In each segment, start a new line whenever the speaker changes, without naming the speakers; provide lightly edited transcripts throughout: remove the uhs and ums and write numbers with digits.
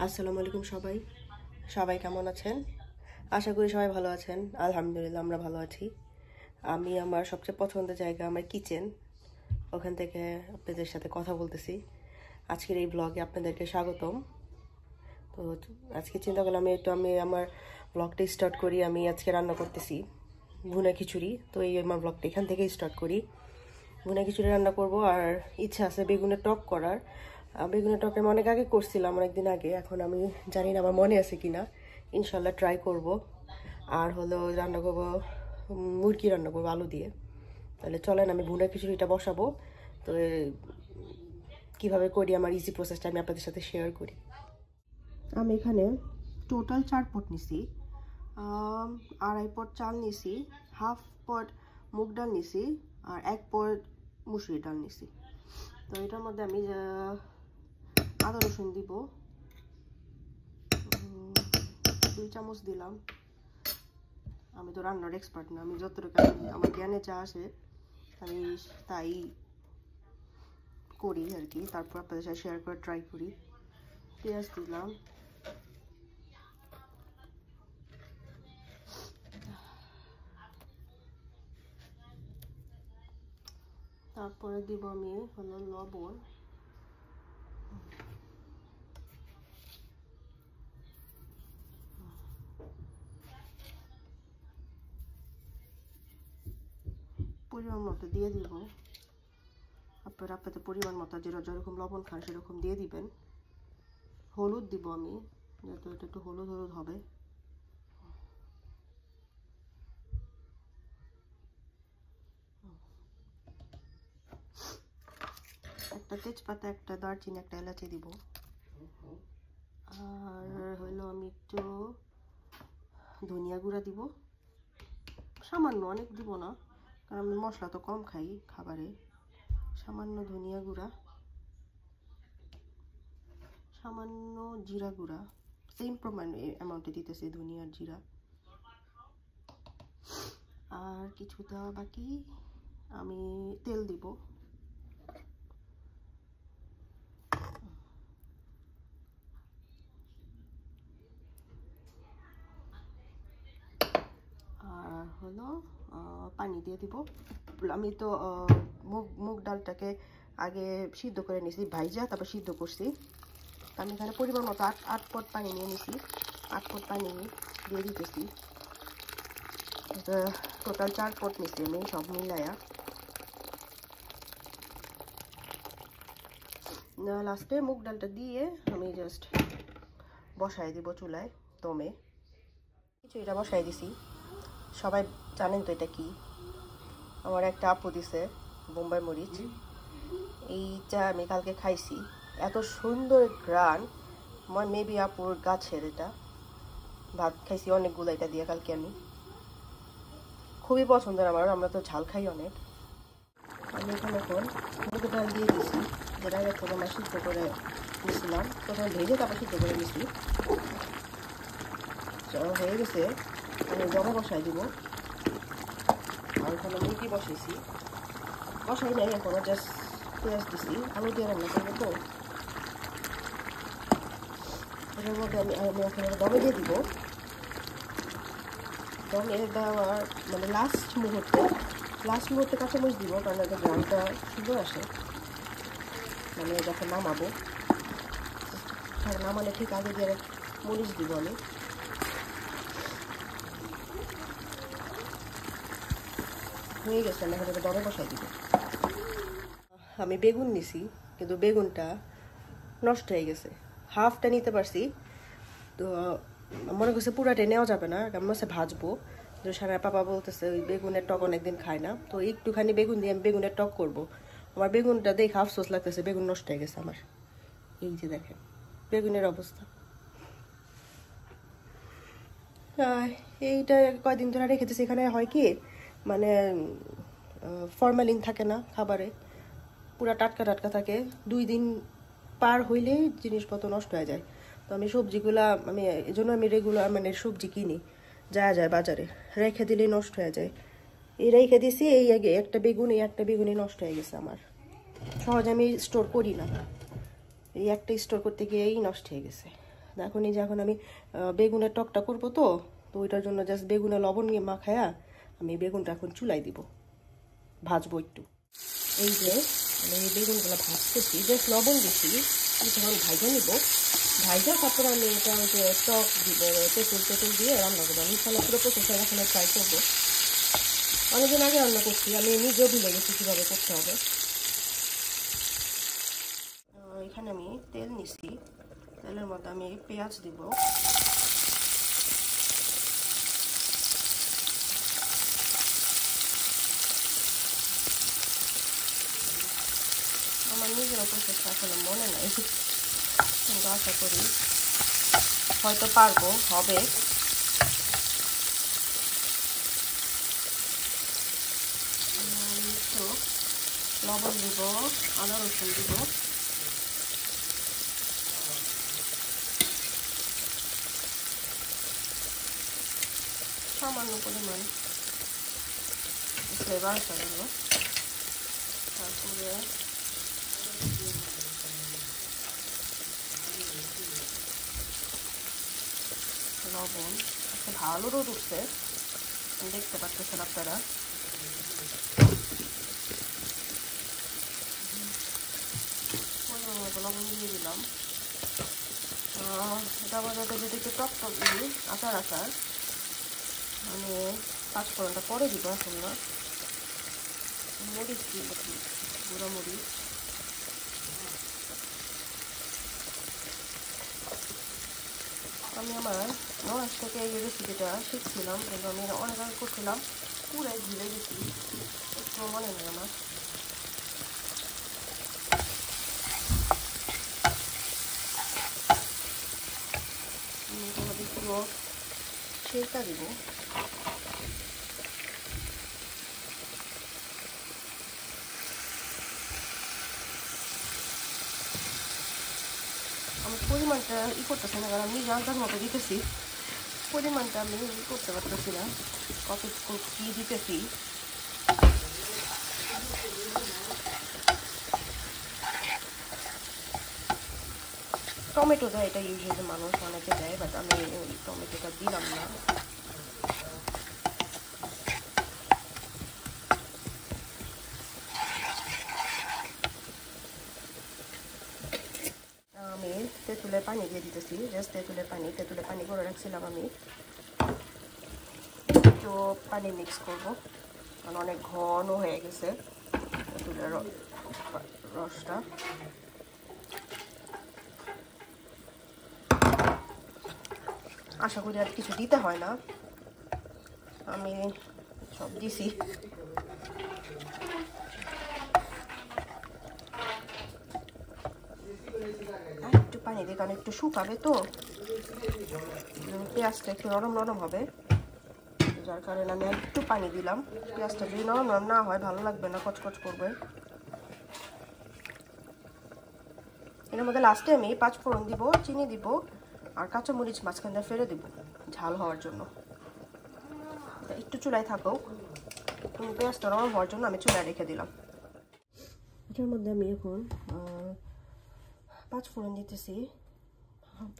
আসসালামু আলাইকুম সবাই সবাই কেমন আছেন? আশা করি সবাই ভালো আছেন। আলহামদুলিল্লাহ আমরা ভালো আছি। আমি আমার সবচেয়ে পছন্দের জায়গা আমার কিচেন, ওখান থেকে আপনাদের সাথে কথা বলতেছি। আজকের এই ব্লগে আপনাদেরকে স্বাগতম। তো আজকে চিন্তা করলাম আমি আমার ব্লগটা স্টার্ট করি। আমি আজকে রান্না করতেছি ভুনা খিচুড়ি। তো এই আমার ব্লগটা এখান থেকেই স্টার্ট করি। ভুনা খিচুড়ি রান্না করব, আর ইচ্ছা আছে বেগুনের টক করার। বেগুনের টক আমি অনেক আগে করছিলাম, অনেকদিন আগে। এখন আমি জানি না আমার মনে আছে কিনা। ইনশাল্লাহ ট্রাই করব। আর হলো রান্না করব মুরগি, রান্না করবো আলু দিয়ে। তাহলে চলেন আমি ভুনা খিচুড়িটা বসাবো। তো কীভাবে করি আমার ইজি প্রসেসটা আমি আপনাদের সাথে শেয়ার করি। আমি এখানে টোটাল 4 পট নিছি, 2.5 পট চাল নিছি, হাফ পট মুগ ডাল নিছি, আর 1 পট মুসুরি ডাল নিছি। তো এটার মধ্যে আমি আদা রসুন দিব, 2 চামচ দিলাম। আমি তো রান্নার এক্সপার্ট না, আমি যতটুকু আমার জ্ঞানে যা আসে আমি তাই করি আর কি। তারপর আপনাদের সাথে শেয়ার করে ট্রাই করি। পেঁয়াজ দিলাম, তারপরে দিব আমি হলো লবণ, পরিমাণ মতো দিয়ে দিব। আপনারা আপনাদের পরিমাণ মতো যেরকম লবণ খান সেরকম দিয়ে দিবেন। হলুদ দিব আমি, যেহেতু এটা একটু হলুদ হলুদ হবে। একটা তেজপাতা, একটা দারচিনি, একটা এলাচি দিব। আর হইলো আমি একটু ধনিয়া গুঁড়া দিব, সামান্য, অনেক দিব না কারণ আমি মশলা তো কম খাই খাবারে। সামান্য ধনিয়া গুঁড়া, সামান্য জিরা গুঁড়া, সেম অ্যামাউন্টে দিতেছি ধনিয়া আর জিরা। আর কিছুটা বাকি আমি তেল দিব। আর হলো পানি দিয়ে দিব। আমি তো মুগ ডালটাকে আগে সিদ্ধ করে নিয়েছি, ভাইজা তারপর সিদ্ধ করছি। আমি এখানে পরিমাণ মতো 8 পট পানি নিয়ে নিছি। 8 পট পানি দিয়ে দিতেছি। টোটাল 4 পট নিছি আমি সব মিলাইয়া। লাস্টে মুগ ডালটা দিয়ে আমি জাস্ট বসাই দিব চুলায় দমে। এটা বসাই দিছি। সবাই জানেন তো এটা কি? আমার একটা আপু দিছে বোম্বাই মরিচ। এইটা আমি কালকে খাইছি, এত সুন্দর ঘ্রাণ। আমার মেবি আপুর গাছের এটা। ভাত খাইছি অনেকগুলো এটা দিয়ে কালকে আমি, খুবই পছন্দের আমার। আমরা তো ঝাল খাই অনেক। আমি এখানে এখন মুগের ডাল দিয়ে দিছি, যেটা আগে প্রথমে সিদ্ধ করে নিয়েছিলাম। প্রথমে ভেজে তারপর সিদ্ধ করে নিয়েছি। হয়ে গেছে, আমি জমা বসাই দিব। আর ওখানে মুরগি বসাইছি, বসাই নাই এখনো, জাস্ট পেঁয়াজ দিছি। আলু দিয়ে রান্না করবো তো এটার মধ্যে আমি এখন দমে দিয়ে দিব। দমে দেওয়ার মানে লাস্ট মুহূর্তে কাঁচামরিচ দিব, কারণ এতে গ্রামটা সুন্দর আসে। মানে যখন নামাবো, নামালে ঠিক আগে দিয়ে মরিচ দিব আমি। হয়ে গেছে, আমি এখন দমে বসাই দিব। আমি বেগুন নিছি, কিন্তু বেগুনটা নষ্ট হয়ে গেছে। হাফটা নিতে পারছি, তো মনে করছে পুরাটা নেওয়া যাবে না, কেমন আছে ভাজবো। তো সারা পাপা বলতেছে ওই বেগুনের টক অনেকদিন খায় না, তো একটুখানি বেগুন দিয়ে আমি বেগুনের টক করব। আমার বেগুনটা দেখে আফসোস লাগতেছে, বেগুন নষ্ট হয়ে গেছে আমার। এই যে দেখেন বেগুনের অবস্থা। এইটা কয়দিন ধরে রেখেছি। এখানে হয় কি, মানে ফরমালিন থাকে না খাবারে, পুরা টাটকা টাটকা থাকে। 2 দিন পার হইলেই জিনিসপত্র নষ্ট হয়ে যায়। তো আমি সবজিগুলা এই জন্য আমি রেগুলার মানে সবজি কিনি, যায় বাজারে, রেখে দিলেই নষ্ট হয়ে যায়। এই রেখে দিছি, এই আগে একটা বেগুনই নষ্ট হয়ে গেছে আমার। সহজে আমি স্টোর করি না, এই একটা স্টোর করতে গিয়েই নষ্ট হয়ে গেছে। এখন এই যে এখন আমি বেগুনের টকটা করবো, তো ওইটার জন্য জাস্ট বেগুনে লবণ নিয়ে মাখায়া আমি বেগুনটা এখন চুলাই দিব, ভাজবো একটু। এই যে আমি বেগুনগুলো ভাজতেছি, জাস্ট লবণ দিচ্ছি, যখন ভাজে নিব, ভাজা তারপরে আমি এটা যে টক দিব, তেঁতুল দিয়ে রান্না করবো। আমি ইনশাল্লাহ পুরো প্রসেসটা এখানে ট্রাই করবো। অনেকদিন আগে রান্না করছি, আমি নিজেও ভুলে গেছি কীভাবে করতে হবে। এখানে আমি তেল নিছি, তেলের মধ্যে আমি পেঁয়াজ দিব, আমার নিজের প্রসেসটা আসলে মনে নাই, কিন্তু আশা করি হয়তো পারবো, হবে। একটু লবণ দিব, আদা রসুন দিব, সামান্য পরিমাণ ফ্লেভার আসবে। তারপরে লবণ, একটা ভালো রোদ উঠছে, দেখতে পাচ্ছেন আপনারা। লবণ দিয়ে দিলাম। এটা আমার যাতে যদি একটু টক টক দিই, আচার আমি 5 ফোড়নটা পরে দিব, এখন না। মরিচ দিব, গুঁড়া মরিচ, আমি আমার ননাস থেকে এই রেসিপিটা শিখছিলাম, কিন্তু আমি অনেক আগে করছিলাম, পুরাই ভুলে গেছি, একটু মনে নেই আমার। পুরো সেটা দিব, আমি পরিমাণটা করতেছি না, কারণ আমি জানতার মতো দিতেছি, পরিমাণটা আমি করতে পারতেছি না, কতটুকু কী দিতেছি। টমেটো দেয়, এটা ইউজুয়ালি মানুষ অনেকে দেয়, বাট আমি টমেটোটা দিলাম না। আমি তেঁতুলের পানি দিয়ে দিতেছি, জাস্ট তেঁতুলের পানি করে রাখছিলাম আমি, একটু পানি মিক্স করবো, কারণ অনেক ঘন হয়ে গেছে তেঁতুলের রসটা। আশা করি আর কিছু দিতে হয় না, আমি সব দিছি। একটু পানি দিয়ে, কারণ একটু শুকাবে, তো পেঁয়াজটা একটু নরম নরম হবে, যার কারণে আমি একটু পানি দিলাম। পেঁয়াজটা যদি নরম নরম না হয় ভালো লাগবে না, কচকচ করবে। এর মধ্যে লাস্টে আমি 5 ফোড়ন দিব, চিনি দিব, আর কাঁচামরিচ মাঝখান দিয়ে ফেলে দিব ঝাল হওয়ার জন্য। একটু চুলায় থাকুক, পেঁয়াজটা নরম হওয়ার জন্য আমি চুলায় রেখে দিলাম। এটার মধ্যে আমি এখন 5 ফোড়ন দিতেছি,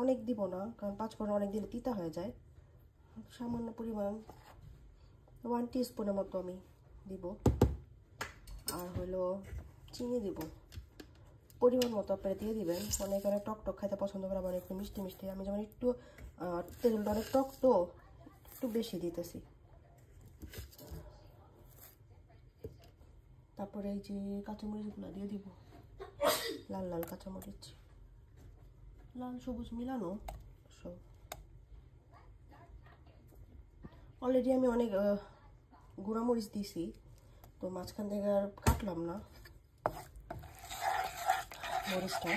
অনেক দিব না, কারণ 5 ফোড়ন অনেক দিলে তিতা হয়ে যায়। সামান্য পরিমাণ 1 টিস্পুনের মতো আমি দিব, আর হলো চিনি দিব পরিমাণ মতো, আপনারা দিয়ে দিবেন। অনেক অনেক টক টক খাইতে পছন্দ করে, আবার একটু মিষ্টি মিষ্টি, আমি যেমন একটু তেলটা অনেক টক, তো একটু বেশি দিতেছি। তারপরে এই যে কাঁচামরিচগুলো দিয়ে দিব, লাল লাল কাঁচামরিচ, লাল সবুজ মিলানো সব। অলরেডি আমি অনেক গুঁড়ামরিচ দিছি, তো মাঝখান থেকে আর কাটলাম না মরিচটা।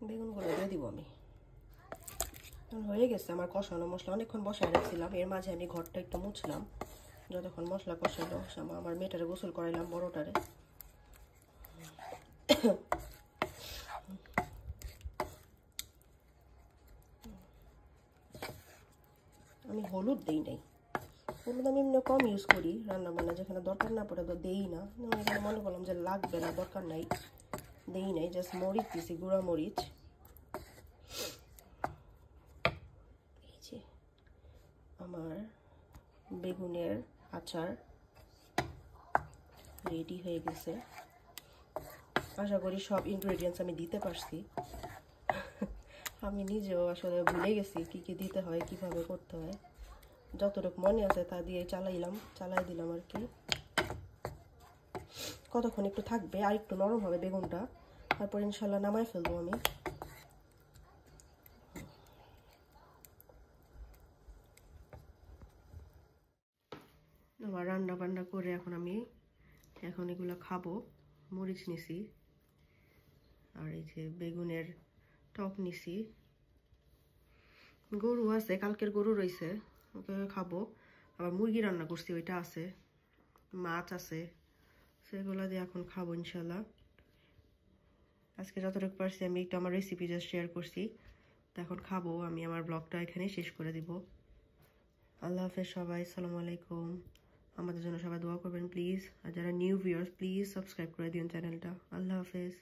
বেগুনগুলো দিয়ে দিব আমি। হয়ে গেছে আমার কষানো মশলা, অনেকক্ষণ বসায় রাখছিলাম, এর মাঝে আমি ঘরটা একটু মুছলাম, যতক্ষণ মশলা কষাইলো। আমার মেয়েটারে গোসল করাইলাম, বড়টারে। আমি হলুদ দেই নাই, হলুদ আমি এমনি কম ইউজ করি রান্না বান্না, যেখানে দরকার না পড়ে তো দেই না। আমি এখানে মনে করলাম যে লাগবে না, দরকার নাই, দেই নাই। জাস্ট মরিচ দিছি, গুঁড়া মরিচ। এই যে আমার বেগুনের আচার রেডি হয়ে গেছে। আশা করি সব ইনগ্রেডিয়েন্টস আমি দিতে পারছি। আমি নিজেও আসলে ভুলে গেছি কি কি দিতে হয়, কিভাবে করতে হয়। যতটুকু মনে আছে তা দিয়ে চালাই দিলাম আর কি। কতক্ষণ একটু থাকবে, আর একটু নরম হবে বেগুনটা, তারপর ইনশাল্লাহ নামাই ফেলবো আমি। আমার রান্না বান্না করে এখন এগুলো খাবো। মরিচ নিছি, আর এই যে বেগুনের টক নিছি। গরু আছে, কালকের গরু রয়েছে, ওকে খাবো। আবার মুরগি রান্না করছি, ওইটা আছে। মাছ আছে, সেগুলো দিয়ে এখন খাবো ইনশাল্লাহ। আজকে যতটুকু পারছি আমি একটু আমার রেসিপি জাস্ট শেয়ার করছি। তো এখন খাবো আমি, আমার ব্লগটা এখানে শেষ করে দিব। আল্লাহ হাফেজ সবাই, আসসালামু আলাইকুম। আমাদের জন্য সবাই দোয়া করবেন প্লিজ। আর যারা নিউ ভিউয়ার্স প্লিজ সাবস্ক্রাইব করে দিন চ্যানেলটা। আল্লাহ হাফেজ।